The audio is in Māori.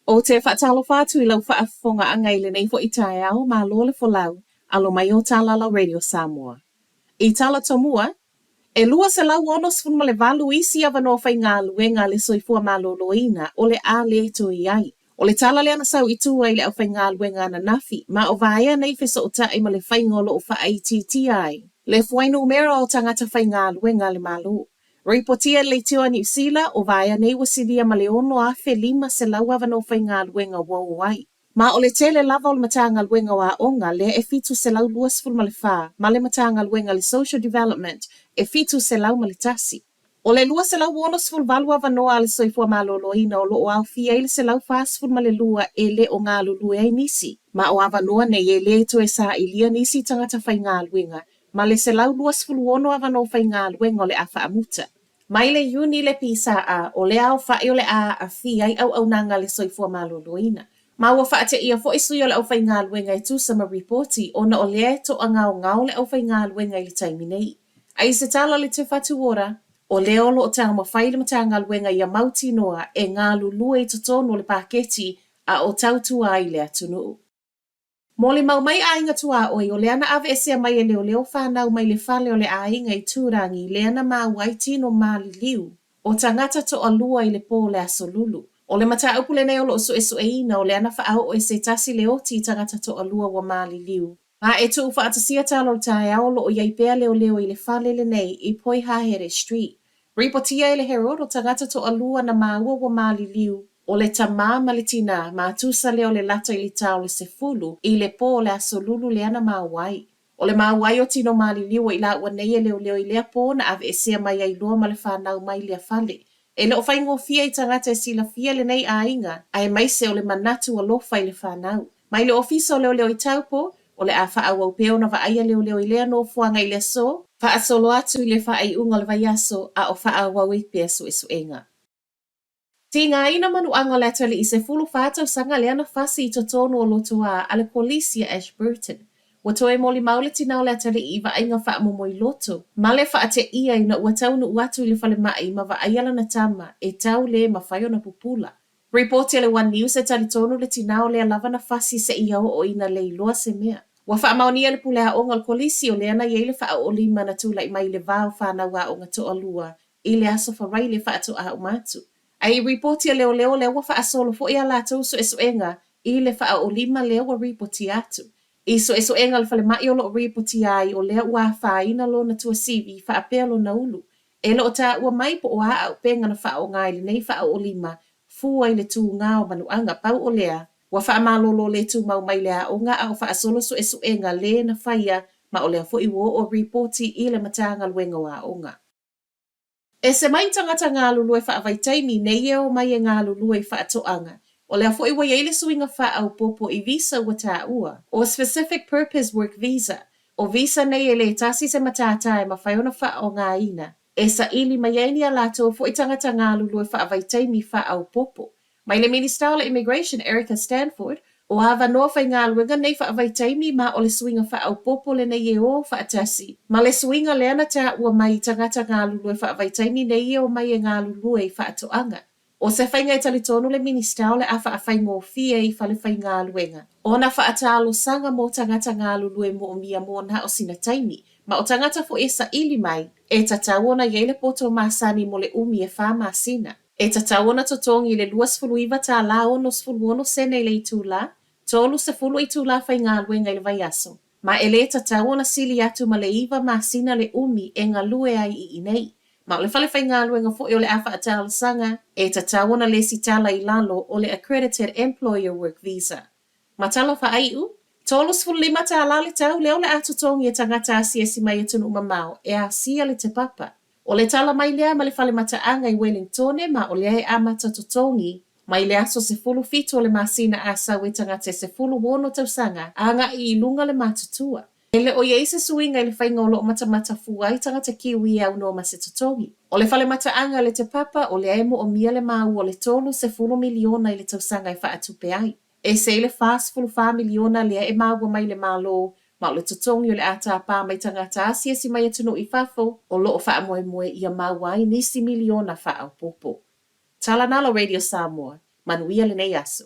O te whaatalo whātu I lau whaafonga angai le nei fo I tae au mā loa le folau alo mai o Tālala Radio Samoa. I tala tomua, e lua se lau ono sfuma le valu isi ava no whai ngā luenga le soifua mā loloina o le a le to I ai. O le tala le ana sau I tua I le au whai ngā luenga na nafi, ma o vaea nei wheso o tae ma le whai ngolo o wha ATT ai. Le fuainu mera o tangata whai ngā luenga le malo. Ripotia le tio New Zealand o vaea nei wasilia ma le ono a fe lima se lau ava no whai ngā luenga wau ai. Ma o le tele lava o le matanga luenga wa onga le e fitu se lau luas ful ma le wha, ma le matanga luenga le social development e fitu se lau ma le tasi. O le lua se lau wonos ful valu ava noa le soifua ma loloina o loo au fia ile se lau fas ful ma le lua e le o ngā lulu e nisi. Ma o ava noa ne e le to e sa ilia nisi tangata whai ngā luenga, ma le se lau luas ful wono ava no whai ngā luenga o le afa amuta. Mai le yuni le pisa a o le au whai o le a fia I au nanga le soifua ma loloina. Ma ua whaate ia fo isui o le au whai ngā luenga I tūsama reporti o na o le to a ngau le au whai ngā luenga I le taimi nei. Ai se tala le te whatu ora, o le olo o tanga mawhai le matanga luenga I a mauti noa e ngā lulua I totono le paketi a o tautua ai le atunu. Mo le mau mai ainga tua oi o le ana ave esea mai e leo whanau mai le whale o le ainga I tūrangi le ana mawai tino mali liu o tangata to a lua I le pō le aso lulu. O le mata upu le nei o lo so e ina o le ana whaau o e se tasi le oti tangata to a lua wa mali liu. Ma e tu whaatasia talo o tae ao lo o iai pēa leo I le whale le nei I poi hahere street. Ripotia I le herod o tangata to a lua na maua wa mali liu. O le tamā ma le tina ma tusa leo le lata I le tau le se fulu I le pō le aso lulu le ana mawai. O le mawai o tino mali liu o I la ua nei e leo I lea pō na ave e sea mai ai lua ma le whanau mai lea whale. E leo whaingo fia I tangata e sila fia le nei a inga, ai mai se o le manatu a lofa I le whanau. Mai le ofisa o leo I taupo, o le a wha au peo na waaia leo I lea no fuanga I le so, wha asolo atu I le wha ai unga le vaiaso a o wha au I pia so enga. Ti ngā ina manu anga le atali I se fulu whātau sanga le ana whasi I totono o lotoa a le polisia Ashburton. Wa toe moli maule tina o le atali I wa ainga wha momo I loto. Ma le wha ate ia ina ua taunu uatu I le whale mai ma wa aiala na tama e tau le ma whaio na pupula. Reporti le One News e tali tonu le tina o le lava na whasi se ia o ina le iloa se mea. Wa wha maonia le pulea onga le polisi o le ana i le wha o lima na tula I mai le vau whana wa o ngā toa lua I le aso wharai le wha ato a umatu. Ai reporti leo le wa wha asolo fo ia la tau so enga I le wha o lima leo wa reporti atu. Iso enga le whale mai o lo reporti ai o lea ua whaina lo na tua CV wha apelo na ulu. E lo ta ua mai po o a au penga na wha o ngai le nei wha o lima fua I le tū ngā o manuanga pau o lea. Wa wha malolo le tū mau mai lea o ngā au wha asolo so enga le na whaia ma o lea fo I wo o reporti I le matanga luenga wa o ngā. E se mai tangata ngā lulu e wha avaitaimi nei e o mai e ngā lulu e wha atoanga. O lea fo I wa yeile suinga wha au popo I visa wa tā ua. O specific purpose work visa. O visa nei e le tasi se matata e ma whaiona wha o ngā ina. E sa ili mai eini a lato fo I tangata ngā lulu e wha avaitaimi wha au popo. Mai le Minister o Immigration Erica Stanford, o hawa noa whai ngā luenga nei wha avaitaimi ma o le suinga wha au popo le nei e o wha atasi. Ma le suinga le ana tā ua mai tangata ngā lulu e wha avaitaimi nei e o mai e ngā lulu e wha atoanga. O se whainga I talitonu le Minister o le a wha whaingo fia I whale whai ngā luenga. O na wha atalo sanga mo tangata ngā lulu e mo o mia mo na o sina taimi. Ma o tangata fo e sa ili mai, e tataona yeile poto masani mo le umi e wha masina. E tataona totongi le luas fuluiva tā la ono sfuluono sene le itu la, tolu se fulu itu la whai ngā luenga I le vaiaso. Ma e le tataona sili atu ma le iwa masina le umi e ngā lue ai I nei. Ma o le whale whai ngā luenga fo o le awha atala sanga, e tataona le sitala I lalo o le Accredited Employer Work Visa. Ma talo wha ai u? Tolu sfulima tā la le tau leo le atotongi e tangata asia si mai atunu umamau e asia le te papa. O le tala mai lea ma le whale mataanga I Wellingtone ma o lea e amata totongi, mai le aso se fulu fito le masina asa we tangata se fulu wono tausanga anga I ilunga le matutua. E le o ye se suinga I le whainga o lo matamata fuai tangata kiwi au no ma se totongi. O le whale mataanga le te papa o le emo o mia le mau o le tolu se fulu miliona I le tausanga I wha atupe ai. E se le fast fulu wha miliona lea e maua mai le malo, ma o le totongi o le ata pā mai tangata asia si mai atunu I fafo, o loo wha moe ia mawai nisi miliona wha au popo. Tala nalo Radio Samoa, manuia le nei aso.